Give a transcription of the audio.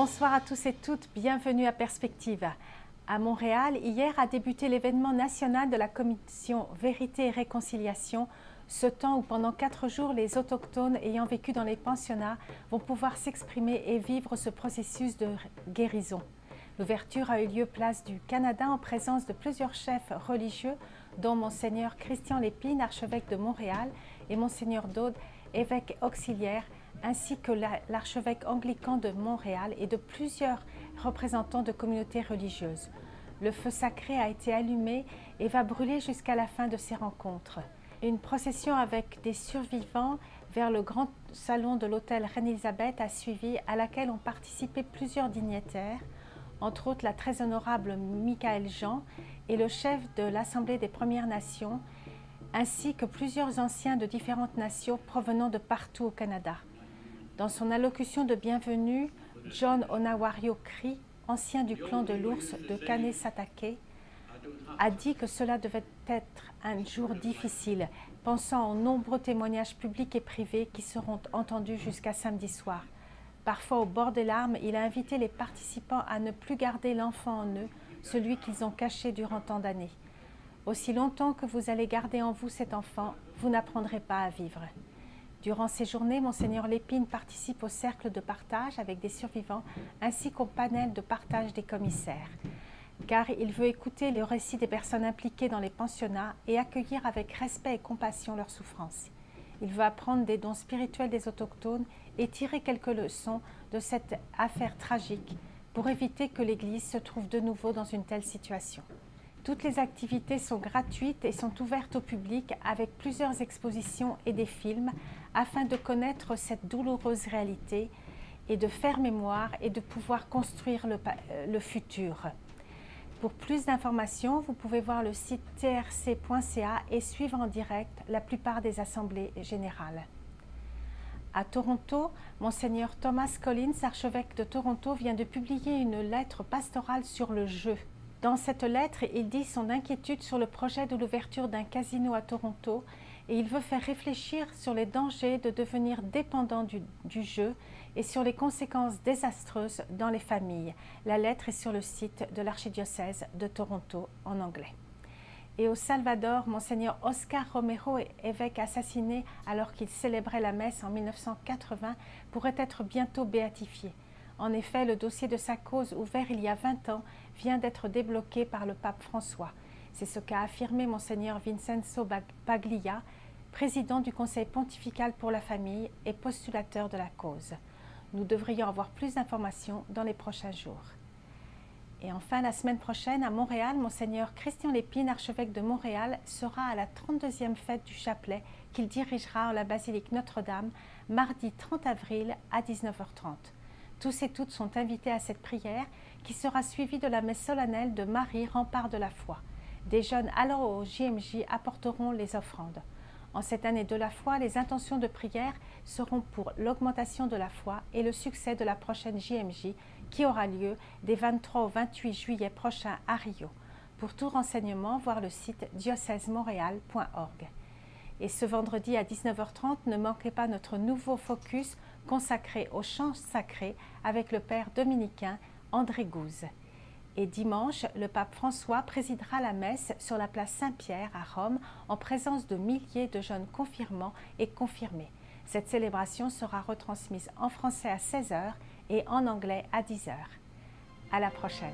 Bonsoir à tous et toutes, bienvenue à Perspective. À Montréal, hier a débuté l'événement national de la commission Vérité et Réconciliation, ce temps où pendant 4 jours, les autochtones ayant vécu dans les pensionnats vont pouvoir s'exprimer et vivre ce processus de guérison. L'ouverture a eu lieu place du Canada en présence de plusieurs chefs religieux, dont Monseigneur Christian Lépine, archevêque de Montréal, et Monseigneur Daude, évêque auxiliaire, ainsi que l'archevêque anglican de Montréal et de plusieurs représentants de communautés religieuses. Le feu sacré a été allumé et va brûler jusqu'à la fin de ces rencontres. Une procession avec des survivants vers le grand salon de l'hôtel Reine-Élisabeth a suivi, à laquelle ont participé plusieurs dignitaires, entre autres la très honorable Michaël Jean et le chef de l'Assemblée des Premières Nations, ainsi que plusieurs anciens de différentes nations provenant de partout au Canada. Dans son allocution de bienvenue, John Onawario Cree, ancien du clan de l'ours de Kanesatake, a dit que cela devait être un jour difficile, pensant aux nombreux témoignages publics et privés qui seront entendus jusqu'à samedi soir. Parfois au bord des larmes, il a invité les participants à ne plus garder l'enfant en eux, celui qu'ils ont caché durant tant d'années. Aussi longtemps que vous allez garder en vous cet enfant, vous n'apprendrez pas à vivre. Durant ces journées, Monseigneur Lépine participe au cercle de partage avec des survivants ainsi qu'au panel de partage des commissaires, car il veut écouter le récit des personnes impliquées dans les pensionnats et accueillir avec respect et compassion leurs souffrances. Il veut apprendre des dons spirituels des autochtones et tirer quelques leçons de cette affaire tragique pour éviter que l'Église se trouve de nouveau dans une telle situation. Toutes les activités sont gratuites et sont ouvertes au public avec plusieurs expositions et des films afin de connaître cette douloureuse réalité et de faire mémoire et de pouvoir construire le futur. Pour plus d'informations, vous pouvez voir le site trc.ca et suivre en direct la plupart des assemblées générales. À Toronto, Monseigneur Thomas Collins, archevêque de Toronto, vient de publier une lettre pastorale sur le jeu. Dans cette lettre, il dit son inquiétude sur le projet de l'ouverture d'un casino à Toronto et il veut faire réfléchir sur les dangers de devenir dépendant du jeu et sur les conséquences désastreuses dans les familles. La lettre est sur le site de l'archidiocèse de Toronto en anglais. Et au Salvador, Monseigneur Oscar Romero, évêque assassiné alors qu'il célébrait la messe en 1980, pourrait être bientôt béatifié. En effet, le dossier de sa cause, ouvert il y a 20 ans, vient d'être débloqué par le pape François. C'est ce qu'a affirmé Monseigneur Vincenzo Paglia, président du Conseil pontifical pour la famille et postulateur de la cause. Nous devrions avoir plus d'informations dans les prochains jours. Et enfin, la semaine prochaine, à Montréal, Monseigneur Christian Lépine, archevêque de Montréal, sera à la 32e fête du chapelet qu'il dirigera à la basilique Notre-Dame, mardi 30 avril à 19h30. Tous et toutes sont invités à cette prière qui sera suivie de la messe solennelle de Marie, rempart de la foi. Des jeunes allant au JMJ apporteront les offrandes. En cette année de la foi, les intentions de prière seront pour l'augmentation de la foi et le succès de la prochaine JMJ qui aura lieu des 23 au 28 juillet prochain à Rio. Pour tout renseignement, voir le site diocèsemontréal.org. Et ce vendredi à 19h30, ne manquez pas notre nouveau focus consacré aux chants sacrés avec le père dominicain André Gouze. Et dimanche, le pape François présidera la messe sur la place Saint-Pierre à Rome en présence de milliers de jeunes confirmants et confirmés. Cette célébration sera retransmise en français à 16h et en anglais à 10h. À la prochaine.